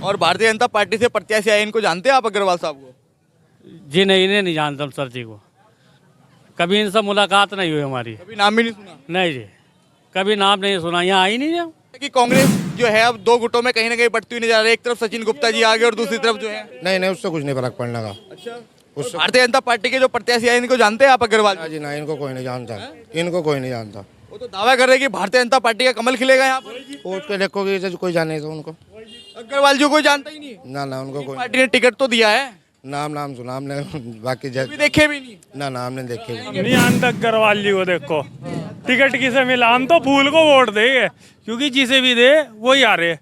और भारतीय जनता पार्टी से प्रत्याशी आए, इनको जानते हैं आप अग्रवाल साहब को? जी नहीं, इन्हें नहीं जानता हम सर जी को, कभी इनसे मुलाकात नहीं हुई हमारी। कभी नाम भी नहीं सुना नहीं जी, कभी नाम नहीं सुना, यहाँ आई नहीं है। कि कांग्रेस जो है अब दो गुटों में कहीं ना कहीं बढ़ती हुई नजर आ रही है। एक तरफ सचिन गुप्ता जी आगे और दूसरी तरफ जो है नहीं नहीं, उससे कुछ नहीं फर्क पड़ने का। अच्छा, और भारतीय जनता पार्टी के जो प्रत्याशी आए, इनको जानते हैं आप अग्रवाल जी? जी ना, इनको कोई नहीं जानता, इनको कोई नहीं जानता। वो तो दावा कर रहे हैं कि भारतीय जनता पार्टी का कमल खिलेगा यहाँ पर। वोट के देखोगे तो कोई जाने तो उनको, अग्रवाल जी को कोई जानता ही नहीं है। ना ना उनको कोई पार्टी ने टिकट तो दिया है, नाम सुना हमने, बाकी कभी देखे भी नहीं। ना नाम नहीं देखे। नहीं जानता अग्रवाल जी को। देखो टिकट किसे मिला, हम तो फूल को वोट देंगे, क्योंकि जिसे भी दे वही आ रहे।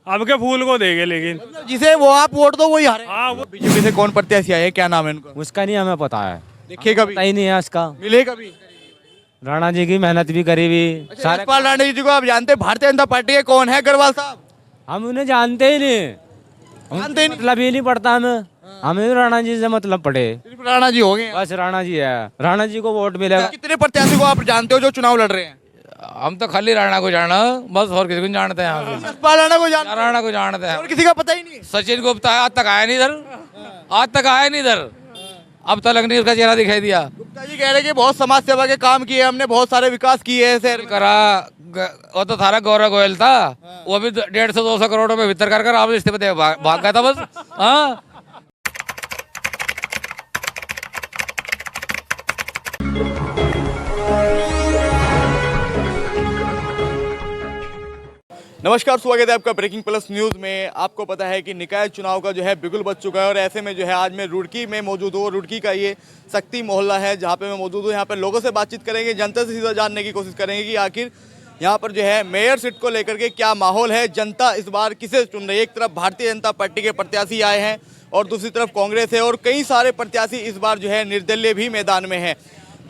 अब के फूल को देंगे, लेकिन जिसे वो आप वोट दो वही हारे। हाँ वो बीजेपी से कौन प्रत्याशी आए, क्या नाम है उनका? उसका नहीं हमें पता है, देखे कभी? पता ही नहीं है उसका। मिले कभी? राणा जी की मेहनत भी करी हुई सारे। यशपाल राणे जी को आप जानते हैं? भारतीय जनता पार्टी के कौन है अग्रवाल साहब? हम उन्हें जानते ही नहीं, जानते ही नहीं। मतलब ही नहीं पड़ता हमें राणा जी से मतलब पड़े। सिर्फ राणा जी हो गए। बस राणा जी है, राणा जी को वोट मिलेगा। कितने प्रत्याशी को आप जानते हो जो चुनाव लड़ रहे हैं? हम तो खाली राणा को जाना, बस और किसी को नहीं जानते हैं यहाँ पे। यशपाल राणा को जानते राणा को जानते हैं, हैं और किसी का पता ही नहीं। सचिन गुप्ता आज तक आया नहीं इधर, आज तक आया नहीं इधर, अब तक नहीं उसका चेहरा दिखाई दिया। गुप्ता जी कह रहे हैं कि बहुत समाज सेवा के काम किए हमने, बहुत सारे विकास किए हैं शहर में। करा वो तो थारा गौरव गोयल था, वो भी 150-200 करोड़ रुपए भीतर कर आप इस्तीफे दे भाग गया था बस। हाँ नमस्कार, स्वागत है आपका ब्रेकिंग प्लस न्यूज़ में। आपको पता है कि निकाय चुनाव का जो है बिगुल बज चुका है और ऐसे में जो है आज मैं रुड़की में मौजूद हूँ। रुड़की का ये शक्ति मोहल्ला है जहाँ पे मैं मौजूद हूँ। यहाँ पर लोगों से बातचीत करेंगे, जनता से सीधा जानने की कोशिश करेंगे कि आखिर यहाँ पर जो है मेयर सीट को लेकर के क्या माहौल है, जनता इस बार किसे चुन रही है। एक तरफ भारतीय जनता पार्टी के प्रत्याशी आए हैं और दूसरी तरफ कांग्रेस है और कई सारे प्रत्याशी इस बार जो है निर्दलीय भी मैदान में है।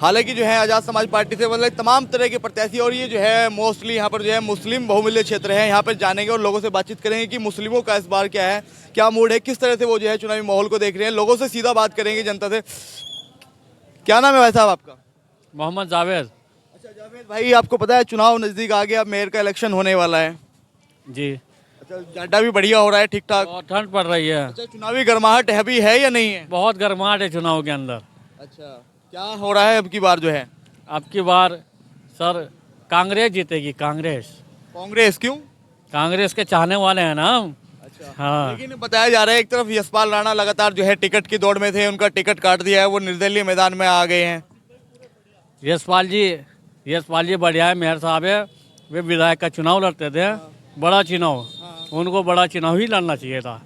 हालांकि जो है आज़ाद समाज पार्टी से मतलब तमाम तरह के प्रत्याशी, और ये जो है मोस्टली यहाँ पर जो है मुस्लिम बहुमूल्य क्षेत्र है। यहाँ पर जानेंगे और लोगों से बातचीत करेंगे कि मुस्लिमों का इस बार क्या है, क्या मूड है, किस तरह से वो जो है चुनावी माहौल को देख रहे हैं। लोगों से सीधा बात करेंगे, जनता से। क्या नाम है भाई साहब आपका? मोहम्मद जावेद। अच्छा जावेद भाई, आपको पता है चुनाव नज़दीक आ गया, अब मेयर का इलेक्शन होने वाला है। जी, अच्छा, जाड्डा भी बढ़िया हो रहा है, ठीक ठाक? बहुत ठंड पड़ रही है। अच्छा, चुनावी गर्माहट अभी है या नहीं है? बहुत गर्माहट है चुनाव के अंदर। अच्छा, क्या हो रहा है अब की बार जो है? अब की बार सर कांग्रेस जीतेगी। कांग्रेस क्यों? कांग्रेस के चाहने वाले हैं ना हम। अच्छा, हाँ, लेकिन बताया जा रहा है एक तरफ यशपाल राणा लगातार जो है टिकट की दौड़ में थे, उनका टिकट काट दिया है, वो निर्दलीय मैदान में आ गए हैं। यशपाल जी बढ़िया है, मेयर साहब है, वे विधायक का चुनाव लड़ते थे, बड़ा चुनाव, उनको बड़ा चुनाव ही लड़ना चाहिए था।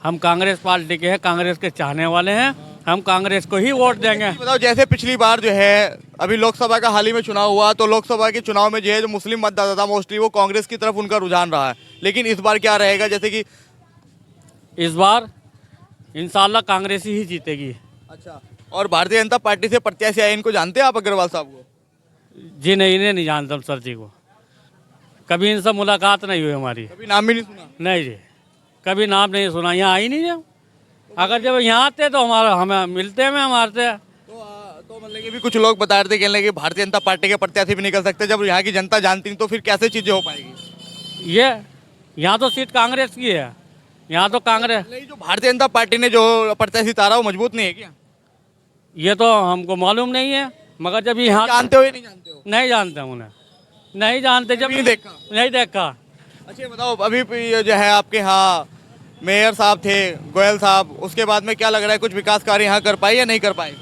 हम कांग्रेस पार्टी के हैं, कांग्रेस के चाहने वाले हैं, हम कांग्रेस को ही वोट देंगे। बताओ, जैसे पिछली बार जो है अभी लोकसभा का हाल ही में चुनाव हुआ, तो लोकसभा के चुनाव में जो है जो मुस्लिम मतदाता था मोस्टली वो कांग्रेस की तरफ उनका रुझान रहा है, लेकिन इस बार क्या रहेगा? जैसे कि इस बार इंशाल्लाह कांग्रेस ही जीतेगी। अच्छा, और भारतीय जनता पार्टी से प्रत्याशी आए, इनको जानते हैं आप अग्रवाल साहब को? जी नहीं, इन्हें नहीं जानता हम सर जी को, कभी इनसे मुलाकात नहीं हुई हमारी। कभी नाम भी नहीं सुना? नहीं जी, कभी नाम नहीं सुना, यहाँ आई नहीं है। अगर जब यहाँ आते तो हमें मिलते में हमारे तो मतलब कि भी कुछ लोग बता रहे थे, कहने लगे भारतीय जनता पार्टी के प्रत्याशी भी नहीं कर सकते। जब यहाँ की जनता जानती नहीं तो फिर कैसे चीजें हो पाएगी? ये यहाँ तो सीट कांग्रेस की है, यहाँ तो कांग्रेस। नहीं, जो भारतीय जनता पार्टी ने जो प्रत्याशी उतारा वो मजबूत नहीं है क्या? ये तो हमको मालूम नहीं है, मगर जब यहाँ जानते हो या नहीं जानते हो? नहीं जानते उन्हें, नहीं जानते, जब नहीं देखा? नहीं देखा। अच्छा बताओ, अभी भी जो है आपके यहाँ मेयर साहब थे गोयल साहब, उसके बाद में क्या लग रहा है, कुछ विकास कार्य यहाँ कर पाए या नहीं कर पाए?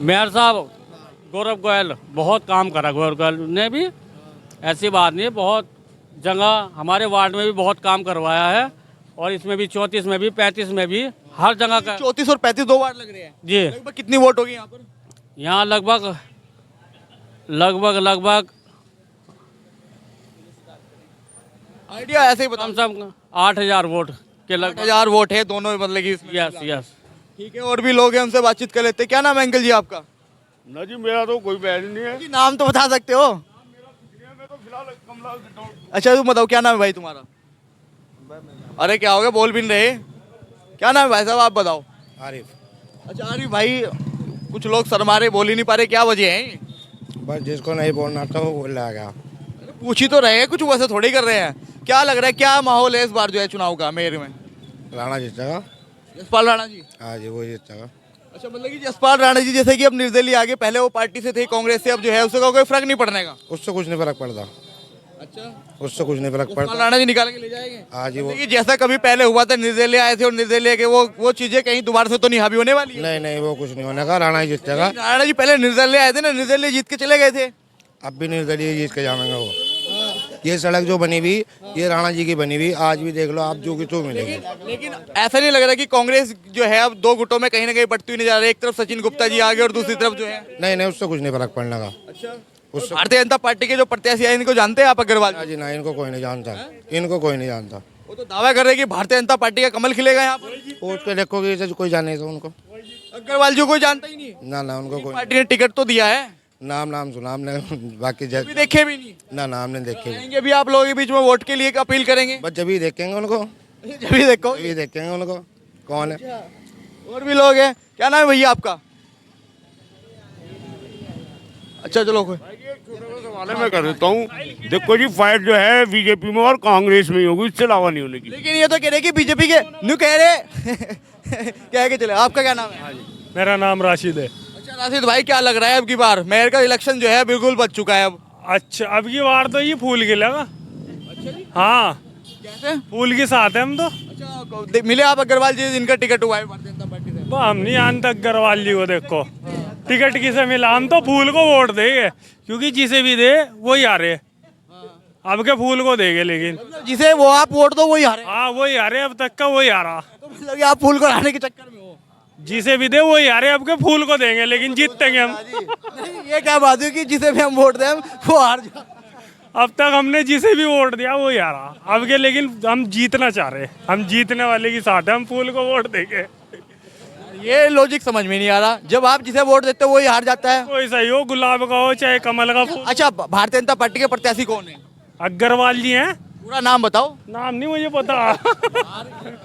मेयर साहब गौरव गोयल बहुत काम करा, गौरव गोयल ने भी, ऐसी बात नहीं है, बहुत जगह हमारे वार्ड में भी बहुत काम करवाया है, और इसमें भी 34 में भी 35 में भी हर जगह का। 34 और 35 दो वार्ड लग रहे हैं जी। लगभग कितनी वोट होगी यहाँ पर? यहाँ लगभग आइडिया ऐसे ही कम बताओ। से कम 8,000 वोट के लगभग। 8,000 वोट है दोनों मतलब कि इसमें। यस। ठीक है, और भी लोग हैं, उनसे बातचीत कर लेते हैं। क्या नाम है अंकल जी आपका? ना जी, मेरा तो कोई बैन नहीं है। जी, नाम तो बता सकते हो? अच्छा तुम बताओ, क्या नाम है भाई तुम्हारा? अरे क्या हो गया, बोल भी नहीं रहे। क्या नाम है भाई साहब, आप बताओ। आरिफ। अच्छा आरिफ भाई, कुछ लोग शर्मा रहे, बोल ही नहीं पा रहे, क्या वजह है? बस जिसको नहीं बोलना था वो बोल रहा गया। पूछ ही तो रहे हैं, कुछ वैसे थोड़ी कर रहे हैं। क्या लग रहा है, क्या माहौल है इस बार जो है चुनाव का मेयर में? राणा जीतेगा। यशपाल राणा जी। हाँ जी, वो जीतेगा। अच्छा, मतलब कि यशपाल राणा जी जैसे कि अब निर्दलीय आगे, पहले वो पार्टी से थे कांग्रेस से, अब जो है उससे कोई फर्क नहीं पड़ने का। उससे कुछ नहीं फर्क पड़ता। अच्छा, उससे कुछ नहीं फर्क यशपाल पड़ता। राणा जी निकाल के ले जाएंगे। हाँ जी, वो देखिए जैसा कभी पहले हुआ था, निर्दलीय आए थे और निर्दलीय के वो चीजें कहीं दोबारा से तो नहीं हावी होने वाली है। नहीं नहीं, वो कुछ नहीं होने का। राणा ही जीतेगा। राणा जी पहले निर्दलीय आए थे ना, निर्दलीय जीत के चले गए थे। अब भी निर्दलीय जीत के जाएंगे वो। ये सड़क जो बनी हुई, ये राणा जी की बनी हुई, आज भी देख लो आप, जो की तो मिलेगी। लेकिन ऐसा नहीं लग रहा कि कांग्रेस जो है अब दो गुटों में कहीं ना कहीं बढ़ती हुई नजर आ रही है? एक तरफ सचिन गुप्ता जी आगे और दूसरी तरफ जो है, नहीं नहीं, उससे कुछ नहीं फर्क पड़ने का। अच्छा, उससे भारतीय जनता पार्टी के जो प्रत्याशी है इनको जानते हैं आप अग्रवाल हाँ जी? जी ना, इनको कोई नहीं जानता। इनको कोई नहीं जानता। वो तो दावा कर रहे हैं कि भारतीय जनता पार्टी का कमल खिलेगा यहाँ पर। वो उसके देखोगे जैसे कोई जाने तो उनको। अग्रवाल जी को कोई जानता ही नहीं। ना ना, उनको कोई पार्टी ने टिकट तो दिया है, नाम सुना हमने। बाकी अभी देखे भी नहीं। ना ना, हमने देखे। आएंगे भी आप लोगों के बीच में वोट के लिए अपील करेंगे? बस जब ही देखेंगे उनको, जब भी देखो। जब ही देखेंगे उनको कौन है। और भी लोग हैं। क्या नाम है भैया आपका? अच्छा चलो कोई। सवाल मैं कर देता हूँ। देखो जी, फाइट जो है बीजेपी में और कांग्रेस में ही होगी, इससे अलावा नहीं होने की। लेकिन ये तो कह रहे कि बीजेपी के न्यू कह रहे कह के चले। आपका क्या नाम है? मेरा नाम राशिद है। अच्छा राशिद भाई, क्या लग रहा है अब की बार मेयर का इलेक्शन जो है बिल्कुल बच चुका है अब? अच्छा, अब की बार तो ये फूल खिलेगा। हाँ, कैसे? फूल के साथ है हम तो। अच्छा, मिले आप अग्रवाल जी जिनका टिकट हुआ है भारतीय जनता पार्टी से? वो हम नहीं जानते अग्रवाल जी को। देखो टिकट किसे मिला, हम तो फूल को वोट देंगे, क्योंकि जिसे भी दे वही आ रहे। अब के फूल को देंगे, लेकिन मतलब जिसे वो आप वोट दो वही हारे? हाँ वही आ रहे, अब तक का वही आ रहा। तो मतलब कि आप फूल को हराने के चक्कर में हो? जिसे भी दे वही आ रहे, अब के फूल को देंगे, लेकिन जीतेंगे हम। नहीं, ये क्या बात है कि जिसे भी हम वोट दें वो हार जाए? अब तक हमने जिसे भी वोट दिया वही आ रहा। अब के लेकिन हम जीतना चाह रहे, हम जीतने वाले की साथ है, हम फूल को वोट देंगे। ये लॉजिक समझ में नहीं आ रहा। जब आप जिसे वोट देते हो वही हार जाता है। कोई सही हो, गुलाब का हो चाहे कमल का फूल। अच्छा, भारतीय जनता पार्टी के प्रत्याशी कौन है? अग्रवाल जी हैं। पूरा नाम बताओ। नाम नहीं मुझे पता।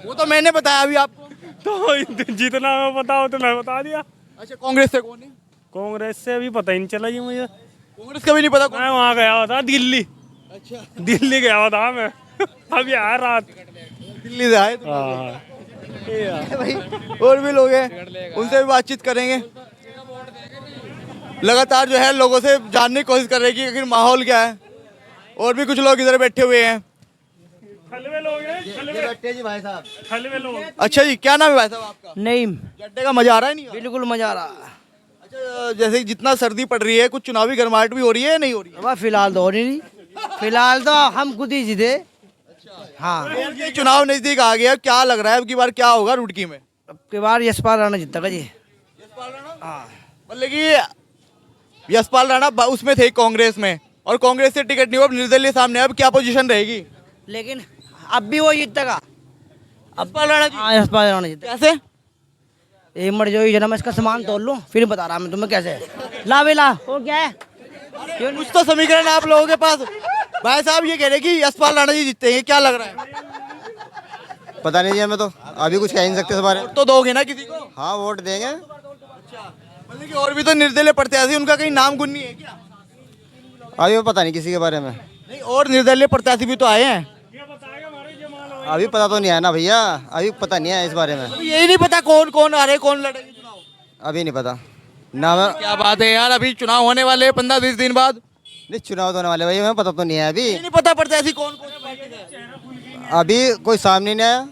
वो तो मैंने बताया अभी आपको। तो जितना मैं पता हो तो मैं बता दिया। अच्छा, कांग्रेस से कौन है? कांग्रेस से अभी पता ही नहीं चला जी मुझे। कांग्रेस का भी नहीं पता कौन? मैं वहाँ गया हुआ था दिल्ली। अच्छा, दिल्ली गया हुआ था मैं। अभी आया रात। दिल्ली से आए तुम? हाँ। भाई और भी लोग हैं, उनसे भी बातचीत करेंगे। लगातार जो है लोगों से जानने की कोशिश कर रहे हैं कि आखिर माहौल क्या है। और भी कुछ लोग इधर बैठे हुए हैं। खलवे लोग हैं, खलवे। जी भाई साहब। खलवे लोग। अच्छा जी, क्या नाम है भाई साहब आपका? नहीं, जड्डे का मजा आ रहा है नहीं? बिल्कुल मजा आ रहा। अच्छा, जैसे जितना सर्दी पड़ रही है, कुछ चुनावी गर्माहट भी हो रही है या नहीं हो रही है? अब फिलहाल तो हो नहीं। फिलहाल तो हम खुद ही जीते। हाँ, ये चुनाव नजदीक आ गया, क्या लग रहा है अब की बार क्या होगा रुड़की में? अब की बार यशपाल राणा जीतेगा जी। मतलब कि यशपाल राणा उसमें थे कांग्रेस में, और कांग्रेस से टिकट नहीं हुआ, अब निर्दलीय सामने, अब क्या पोजीशन रहेगी? लेकिन अब भी वो जीतेगा। यशपाल राणा जी? हाँ, यशपाल राणा जीतेगा। कैसे? एक मिनट जो जरा मैं इसका सामान तोड़ लूँ, फिर बता रहा मैं तुम्हें कैसे। ला बेला, और क्या है? कुछ तो समीकरण आप लोगों के पास। भाई साहब ये कह रहे कि यशपाल राणा जी जीतते हैं, क्या लग रहा है? पता नहीं जी, हमें तो अभी कुछ कह नहीं सकते इस बारे में। वोट तो दोगे ना किसी को? हाँ, वोट देंगे। मतलब कि और भी तो निर्दलीय प्रत्याशी, उनका कहीं नाम गुन नहीं है क्या? अभी पता नहीं किसी के बारे में। नहीं, और निर्दलीय प्रत्याशी भी तो आए हैं। अभी पता तो नहीं है ना भैया, अभी पता नहीं है इस बारे में। अभी यही नहीं पता कौन कौन आ रहे, कौन लड़ेंगे चुनाव? अभी नहीं पता ना। मैं क्या बात है यार, अभी चुनाव होने वाले 15-20 दिन बाद। नहीं, चुनाव तो होने वाले भैया, हमें पता तो नहीं है अभी। ये नहीं पता प्रत्याशी कौन कौन है। अभी कोई सामने नहीं आया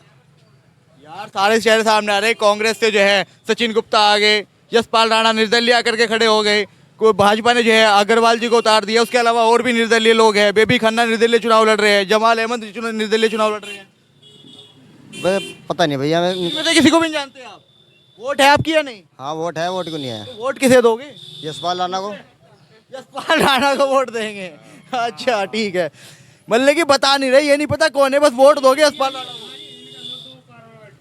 यार सारे चेहरे सामने आ रहे। कांग्रेस से जो है सचिन गुप्ता आ गए, यशपाल राणा निर्दलीय आकर के खड़े हो गए, कोई भाजपा ने जो है अग्रवाल जी को उतार दिया, उसके अलावा और भी निर्दलीय लोग हैं। बेबी खन्ना निर्दलीय चुनाव लड़ रहे हैं, जमाल अहमद निर्दलीय चुनाव लड़ रहे हैं। पता नहीं भैया हमें। इनमें से किसी को भी नहीं जानते आप? वोट है आपकी या नहीं? हाँ, वोट है, वोट को नहीं है। वोट किसे दोगे? यशपाल राणा को। यशपाल राणा को वोट देंगे? अच्छा ठीक है, मतलब कि बता नहीं रहे, ये नहीं पता कौन है, बस वोट दोगे यशपाल राणा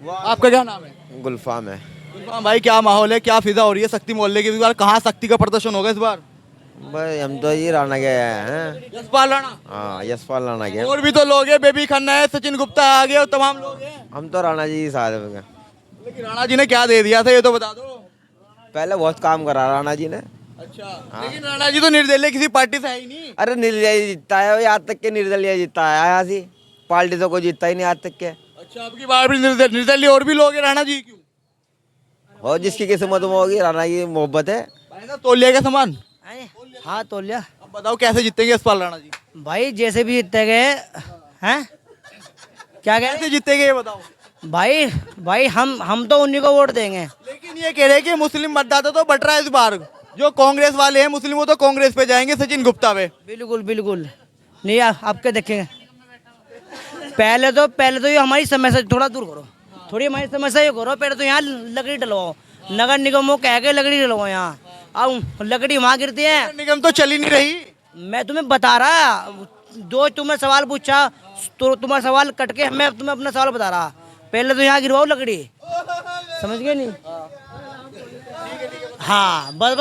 को। आपका क्या नाम है? गुलफाम है। गुलफाम भाई, क्या माहौल है, क्या फिजा हो रही है शक्ति मोहल्ले की इस बार? कहाँ शक्ति का प्रदर्शन होगा इस बार? भाई हम तो ये राणा के हैं। यशपाल राणा? हाँ, यशपाल राणा के। और भी तो लोग हैं, बेबी खन्ना है, सचिन गुप्ता आ गए और तमाम लोग हैं। हम तो राणा जी साथ हैं। लेकिन राणा जी ने क्या दे दिया था ये तो बता दो। पहले बहुत काम करा राणा जी ने। अच्छा, लेकिन राणा जी तो निर्दलीय किसी पार्टी से है ही नहीं। अरे निर्दलीय जीतता है वो, आज तक के निर्दलीय जीतता है यहाँ से, पार्टी तो कोई जीतता ही नहीं आज तक के। अच्छा, आपकी बार भी निर्दलीय और भी लोग हैं, राणा जी क्यों? और जिसकी किस्मत में होगी, राणा की मोहब्बत है। भाई साहब तोल लिया क्या सामान? हाँ तोल लिया अब बताओ कैसे जीतेंगे यशपाल राणा जी? भाई, जैसे भी जीतते गए हैं। क्या कह कैसे जीतेंगे ये बताओ? भाई भाई हम तो उन्हीं को वोट देंगे। लेकिन ये कह रहे हैं कि मुस्लिम मतदाता तो बट रहा है इस बार, जो कांग्रेस वाले हैं मुस्लिम वो तो कांग्रेस पे जाएंगे, सचिन गुप्ता पे। बिल्कुल बिल्कुल नहीं, आपके देखेंगे। पहले तो ये हमारी समस्या थोड़ा दूर करो, थोड़ी हमारी समस्या ये करो। पहले तो यहाँ लकड़ी डलवाओ, नगर निगमों कह के लकड़ी डलवाओ यहाँ। अब लकड़ी वहाँ गिरती है। निगम तो चली नहीं रही। मैं तुम्हें बता रहा, दो तुम्हें सवाल पूछा तो तुम्हारा सवाल कट के मैं तुम्हें अपना सवाल बता रहा। पहले तो यहाँ गिरवाओ लकड़ी, समझ गए नहीं? हाँ बस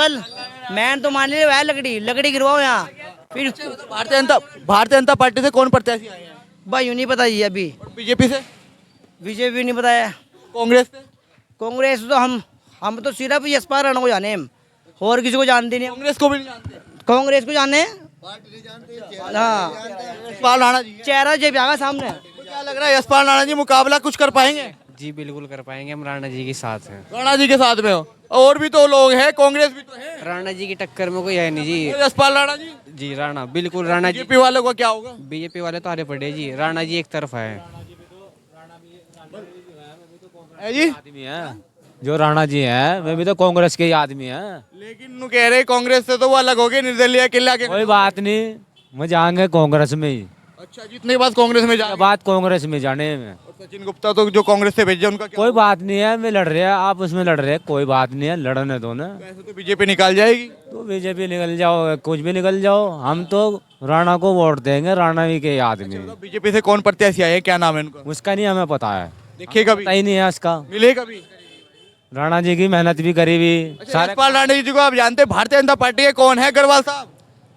मैंने तो मान लिया वह लकड़ी गिरवाओ यहाँ। फिर भारतीय जनता पार्टी से कौन प्रत्याशी आए हैं? भाई यूँ नहीं पता जी अभी। बीजेपी से? बीजेपी नहीं बताया। कांग्रेस से? कांग्रेस तो हम तो सिर्फ यशपाल राणा को जाने, और किसी को जानते नहीं। कांग्रेस को भी नहीं जानते? कांग्रेस को जाने, हाँ यशपाल राणा जी चेहरा जब आगा सामने। तो क्या लग रहा है यशपाल राणा जी मुकाबला कुछ कर पाएंगे? जी बिल्कुल कर पाएंगे, हम राणा जी के साथ हैं। राणा जी के साथ में हो, और भी तो लोग हैं, कांग्रेस भी तो है। राणा जी की टक्कर में कोई है नहीं जी। यशपाल राणा जी? जी राणा, बिल्कुल राणा जी। बीजेपी वालों का क्या होगा? बीजेपी वाले तो आरे पड़े जी, राणा जी एक तरफ है जी। आदमी है जो राणा जी हैं, वे भी तो कांग्रेस के ही आदमी हैं। लेकिन वो कह रहे कांग्रेस से तो वो अलग हो गए, निर्दलीय किला के। कोई बात नहीं, मैं जाएंगे कांग्रेस में ही। अच्छा, जितने बात कांग्रेस में जा बात कांग्रेस में जाने में सचिन गुप्ता तो जो कांग्रेस से भेजे उनका क्या? कोई बात नहीं है, मैं लड़ रहे हैं, आप उसमें लड़ रहे हैं, कोई बात नहीं है, लड़ने दो ना। ऐसे तो बीजेपी निकाल जाएगी। तो बीजेपी निकल जाओ, कुछ भी निकल जाओ, हम तो राणा को वोट देंगे, राणा जी के आदमी। बीजेपी से कौन प्रत्याशी आए, क्या नाम है उनका? उसका नहीं हमें पता है, देखिए कभी पता ही नहीं है उसका। मिले कभी? राणा जी की मेहनत भी करी हुई सारे। यशपाल राणा जी को आप जानते हैं? भारतीय जनता पार्टी के कौन है अग्रवाल साहब?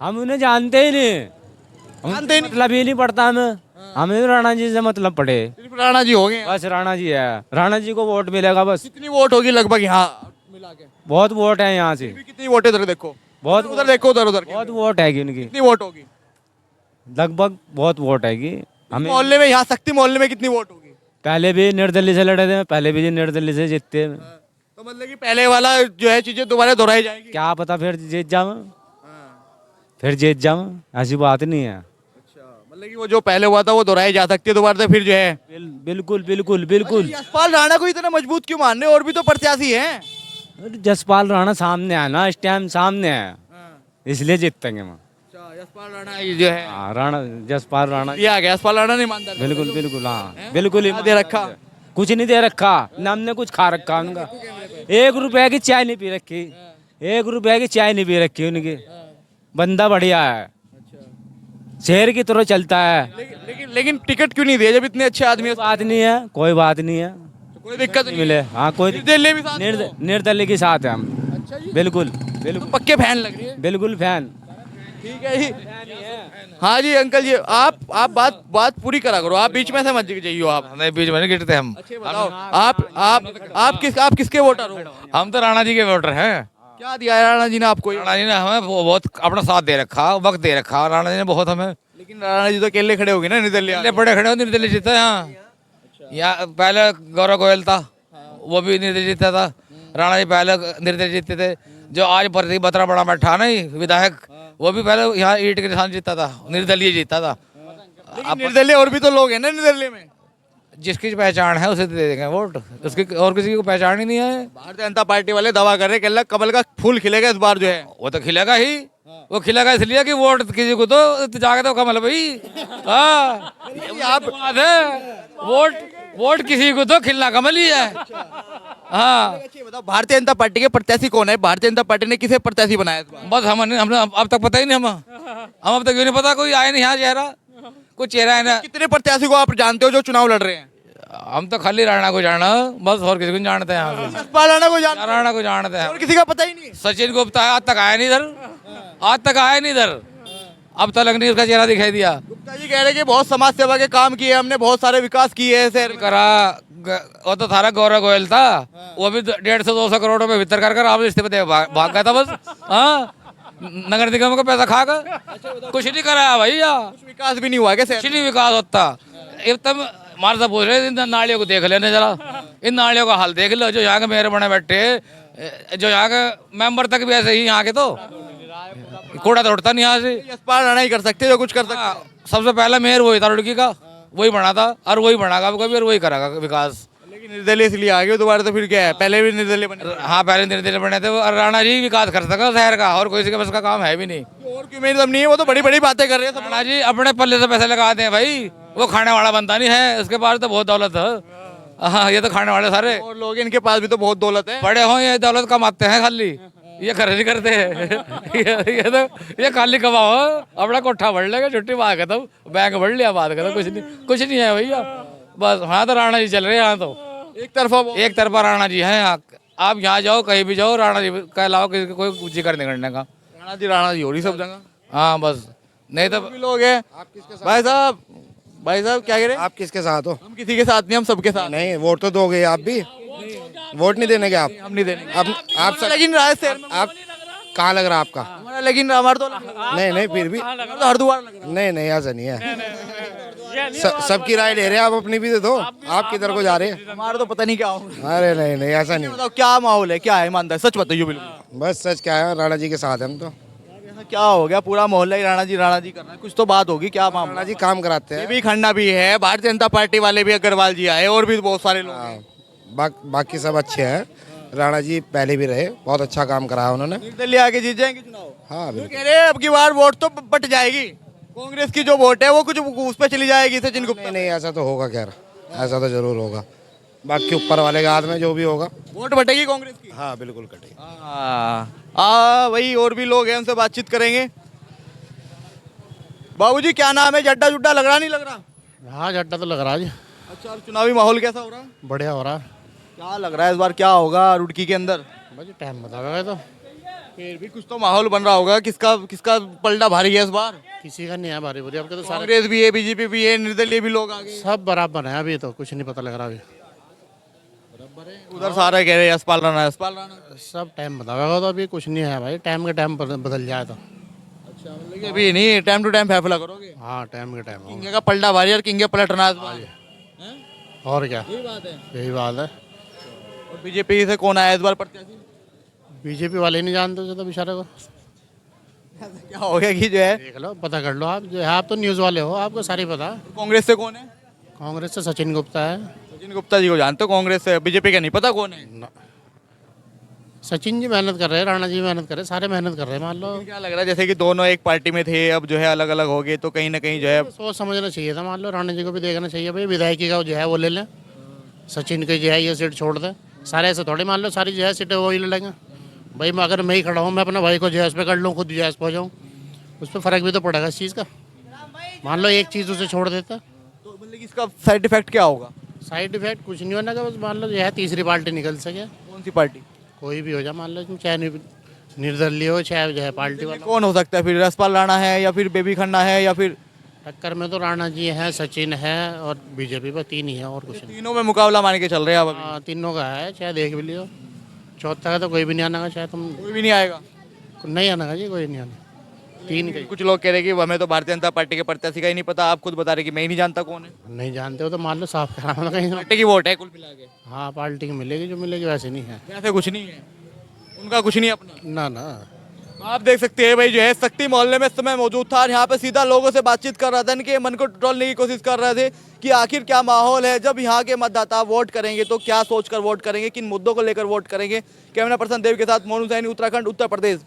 हम उन्हें जानते ही नहीं, जानते ही नहीं? मतलब ही नहीं पड़ता हमें राणा जी से मतलब पड़े। सिर्फ राणा जी हो गए? बस राणा जी है, राणा जी को वोट मिलेगा बस। कितनी वोट होगी लगभग यहाँ मिला के? बहुत वोट है यहाँ से, कितनी वोट है इधर देखो, बहुत उधर देखो, उधर उधर बहुत वोट है उनकी, कितनी वोट होगी लगभग बहुत वोट है हमें। मोहल्ले में, यहाँ शक्ति मोहल्ले में कितनी वोट होगी? पहले भी निर्दलीय से लड़े थे, पहले भी निर्दलीय से जीतते। तो मतलब कि पहले वाला जो है चीजें दोबारा दोहराई जाएंगी? क्या पता फिर जीत जाऊं, फिर जीत जाऊं, ऐसी बात नहीं है। मतलब कि वो जो पहले हुआ था वो दोहराई जा सकती है दोबारा से, फिर जो है। बिल्कुल बिल्कुल बिल्कुल। यशपाल राणा को इतना मजबूत क्यों मान रहे हो? और भी तो प्रत्याशी हैं। जसपाल राणा सामने है ना, इस टाइम सामने है, इसलिए जीतेंगे हम। यशपाल राणा ये जो है हाँ, राणा जसपाल राणा दिया गया, यशपाल राणा नहीं मानता? बिल्कुल बिल्कुल, हाँ बिल्कुल ही दे रखा? कुछ नहीं दे रखा ना, हमने कुछ खा रखा उनका। 1 रुपए की चाय नहीं पी रखी, 1 रुपए की चाय नहीं पी रखी उनकी। बंदा बढ़िया है, शहर की तरह चलता है। लेकिन टिकट क्यों नहीं दिया जब इतने अच्छे आदमी हैं? बात नहीं है, कोई बात नहीं है, कोई दिक्कत नहीं मिले। हाँ कोई निर्दलीय भी साथ में हो? निर्दलीय के साथ है हम। अच्छा जी, बिल्कुल तुम बिल्कुल पक्के फैन लग रही है। बिल्कुल फैन। ठीक है जी। हाँ जी अंकल जी, आप बात पूरी करा करो, आप बीच में से मत जाइए। आप नहीं बीच में नहीं गिरते हम। अच्छे बताओ, आप किसके वोटर हो? हम तो राणा जी के वोटर हैं। क्या दिया है राणा जी ने आपको? राणा जी ने हमें बहुत अपना साथ दे रखा, वक्त दे रखा राणा जी ने बहुत हमें। लेकिन राणा जी तो अकेले खड़े हो गए ना निर्दलीय? पहले बड़े खड़े हो, निर्दलीय जीता यहाँ। यहाँ पहले गौरव गोयल था, वो भी निर्दलीय जीता था। राणा जी पहले निर्दलीय जीते थे। जो आज प्रतीक बत्रा बड़ा बैठा नहीं विधायक, वो भी पहले यहाँ ईंट के निशान जीता था, निर्दलीय जीता था। लेकिन निर्दलीय और भी तो लोग हैं ना निर्दलीय में। जिसकी पहचान है उसे दे देंगे वोट, उसकी और किसी को पहचान ही नहीं है। भारतीय जनता पार्टी वाले दावा कर रहे हैं कि कमल का फूल खिलेगा इस बार जो है। वो तो खिलेगा ही, वो खिलेगा इसलिए कि वोट किसी को तो जाके तो कमल भाई। हाँ आप बात है, वोट किसी को तो खिलना कमल ही है। हाँ बताओ भारतीय जनता पार्टी के प्रत्याशी कौन है? भारतीय जनता पार्टी ने किसे प्रत्याशी बनाया इस बार? बस हमने अब तक पता ही नहीं, हम अब तक क्यों नहीं पता, कोई आया नहीं यहाँ चेहरा, कोई चेहरा है ना। कितने प्रत्याशी को आप जानते हो जो चुनाव लड़ रहे हैं? हम तो खाली राणा को जाना, बस और किसी को नहीं जानते हैं यहाँ से। यशपाल राणा को जानते राणा को जानते हैं, और किसी का पता ही नहीं? सचिन गुप्ता आज तक आया नहीं इधर, आज तक आया नहीं इधर, अब तक नहीं उसका चेहरा दिखाई दिया। गुप्ता जी कह रहे हैं कि बहुत समाज सेवा के काम किए हमने, बहुत सारे विकास किए हैं शहर में। करा वो तो सारा गौरव गोयल था, वो भी 150-200 करोड़ रुपए भीतर कर आप इस्तीफे दे भाग गया था बस। हाँ नगर निगम का पैसा खाकर कुछ नहीं कराया भैया, कुछ विकास भी नहीं हुआ क्या कुछ शहर में? नहीं विकास होता। एकदम हमारे से पूछ रहे इन नालियों को देख लेने जरा, इन नालियों का हाल देख लो। जो यहाँ के मेयर बने बैठे, जो यहाँ के मेंबर तक भी ऐसे ही, यहाँ के तो कूड़ा तो उठता नहीं यहाँ से। यशपाल राणा ही कर सकते हैं जो कुछ कर सकते हैं। सबसे पहला मेयर वही था रुड़की का, वही बना था और वही बनागा कभी और वही करेगा विकास। लेकिन निर्दलीय इसलिए आ गए दोबारा, तो फिर क्या है, पहले भी निर्दलीय बने। हाँ पहले निर्दलीय बने थे और राणा जी विकास कर सका शहर का, और कोई के बस का काम है भी नहीं। और क्यों मेरी दम नहीं है, वो तो बड़ी बड़ी बातें कर रहे हैं सब। राणा जी अपने पल्ले से पैसे लगाते हैं भाई, वो खाने वाला बनता नहीं है, उसके पास तो बहुत दौलत है। हाँ ये तो खाने वाले सारे और लोग इनके पास भी तो बहुत दौलत है। बड़े हों, ये दौलत कमाते हैं खाली, ये खर्च नहीं करते। ये तो ये खाली कमाओ, अपना कोठा भर लेगा, छुट्टी बात खत्म, बैंक भर लिया, बात खत्म, कुछ नहीं है भैया बस। हाँ तो राणा जी चल रहे हैं यहाँ, तो एक तरफा राणा जी हैं यहाँ। आप यहाँ जाओ, कहीं भी जाओ, राणा जी के अलावा किसी को कोई जिक्र नहीं करने का। राणा जी हो रही सब जगह। हाँ बस, नहीं तो भी लोग हैं। भाई साहब क्या कह रहे हैं? आप किसके साथ हो? हम किसी के साथ नहीं, हम सबके साथ। नहीं, वोट तो दोगे आप भी, वोट नहीं देने के आप? हम नहीं देंगे। आप लेकिन राजस्थान में आप कहाँ लग रहा है आपका? हमारा, लेकिन हमारा तो लग रहा है। नहीं फिर भी तो हरिद्वार लग रहा नहीं ऐसा नहीं है। सबकी राय ले रहे हैं आप, अपनी भी दो। आप किधर को जा रहे हैं? है। हमारा तो पता नहीं क्या होगा। अरे नहीं ऐसा नहीं। बताओ क्या माहौल है, क्या है, ईमानदार सच बताइए बिल्कुल। बस सच क्या है, राणा जी के साथ हैं हम तो। ऐसा क्या हो गया, पूरा मोहल्ला ही राणा जी कर रहा है, कुछ तो बात होगी, क्या मामला? राणा जी काम कराते ये हैं। भी खन्ना भी है, भारतीय जनता पार्टी वाले भी, अग्रवाल जी आए, और भी बहुत सारे लोग हैं। बाकी सब अच्छे हैं। राणा जी पहले भी रहे, बहुत अच्छा काम कराया उन्होंने। निर्दलीय आगे जीत जाएंगे चुनाव। हाँ तो कह रहे हैं अब की बार वोट तो बट जाएगी, कांग्रेस की जो वोट है वो कुछ उस पे चली जाएगी, सचिन गुप्ता। नहीं ऐसा तो होगा, खैर ऐसा तो जरूर होगा। बाकी ऊपर वाले के हाथ में जो भी होगा। वोट बटेगी कांग्रेस की। हाँ बिल्कुल कटेगी। वही और भी लोग हैं, उनसे बातचीत करेंगे। बाबूजी क्या नाम है, जड्डा जुड्डा लग रहा नहीं लग रहा? हाँ झट्टा तो लग रहा है जी, अच्छा, और चुनावी माहौल कैसा हो रहा है? बढ़िया हो रहा है। क्या लग रहा है इस बार क्या होगा रुड़की के अंदर? भाई टाइम बताओगे तो फिर भी कुछ तो माहौल बन रहा होगा, किसका किसका पलड़ा भारी है इस बार? किसी का नहीं है भारी बुरी, आपके तो सारे कांग्रेस भी है, बीजेपी भी है, निर्दलीय भी लोग आगे। सब बराबर है, अभी तो कुछ नहीं पता लग रहा अभी। उधर सारे कह रहे हैं यशपाल राणा। सब टाइम बताओगे तो अभी कुछ नहीं है भाई, टाइम के टाइम बदल जाए तो। अच्छा, मतलब कि अभी नहीं, टाइम टू टाइम फैसला करोगे। हाँ टाइम के टाइम किंगे का पलड़ा भारी और किंगे पलटना इस बार। हैं? और क्या, यही बात है। यही बात है। और बीजेपी से कौन आया इस बार प्रत्याशी? बीजेपी वाले नहीं जानते तो बेचारे को क्या हो गया कि जो है देख लो, पता कर लो। आप जो है, आप तो न्यूज़ वाले हो, आपको सारी पता। कांग्रेस से कौन है? कांग्रेस से सचिन गुप्ता है। सचिन गुप्ता जी को जानते हो? कांग्रेस से बीजेपी का नहीं पता कौन है? सचिन जी मेहनत कर रहे हैं, राणा जी मेहनत कर रहे हैं, सारे मेहनत कर रहे हैं। मान लो क्या लग रहा है जैसे कि दोनों एक पार्टी में थे, अब जो है अलग अलग हो गए, तो कहीं ना कहीं जो है सोच समझना चाहिए था। मान लो राणा जी को भी देखना चाहिए, भाई विधायकी का जो है वो ले लें, सचिन की जो है ये सीट छोड़ दें। सारे ऐसे थोड़ी मान लो सारी जो है सीटें वही ले लेंगे। भाई मैं अगर मैं ही खड़ा हूँ, मैं अपने भाई को जो है पे कर लूँ, खुद जो है पे हो जाऊँ, उस पर फ़र्क भी तो पड़ेगा इस चीज़ का। मान लो एक चीज़ उसे छोड़ देता, तो मतलब कि इसका साइड इफेक्ट क्या होगा? साइड इफेक्ट कुछ नहीं होना का, बस मान लो जो है तीसरी पार्टी निकल सके। कौन सी पार्टी? कोई भी हो जाए, मान लो चाहे निर्दलीय हो, चाहे जो है पार्टी वाला। कौन हो सकता है फिर? यशपाल राणा है या फिर बेबी खन्ना है या फिर? टक्कर में तो राणा जी हैं, सचिन है और बीजेपी पर तीन ही है, और कुछ नहीं। तीनों में मुकाबला मान के चल रहे हैं अब अभी। हाँ तीनों का है, चाहे देख भी लियो। चौथा का तो कोई भी नहीं आना का, चाहे तुम कोई भी नहीं आएगा। नहीं आना का जी, कोई नहीं आना। तीन का ही। कुछ लोग कह रहे हैं कि हमें तो भारतीय जनता पार्टी के प्रत्याशी का ही नहीं पता, आप खुद बता रहे कि मैं ही नहीं जानता कौन है। नहीं जानते हो तो मान लो साफ कराना कहीं। पार्टी की वोट है कुल मिला के। हाँ पार्टी की मिलेगी जो मिलेगी, वैसे नहीं है। वैसे कुछ नहीं है उनका, कुछ नहीं अपना। ना ना आप देख सकते हैं भाई जो है शक्ति मोहल्ले में इस समय मौजूद था और यहाँ पे सीधा लोगों से बातचीत कर रहा था, इनके मन को टटोलने की कोशिश कर रहे थे कि आखिर क्या माहौल है जब यहाँ के मतदाता वोट करेंगे तो क्या सोचकर वोट करेंगे, किन मुद्दों को लेकर वोट करेंगे। कैमरा पर्सन देव के साथ मोनू सैनी, उत्तराखंड उत्तर प्रदेश।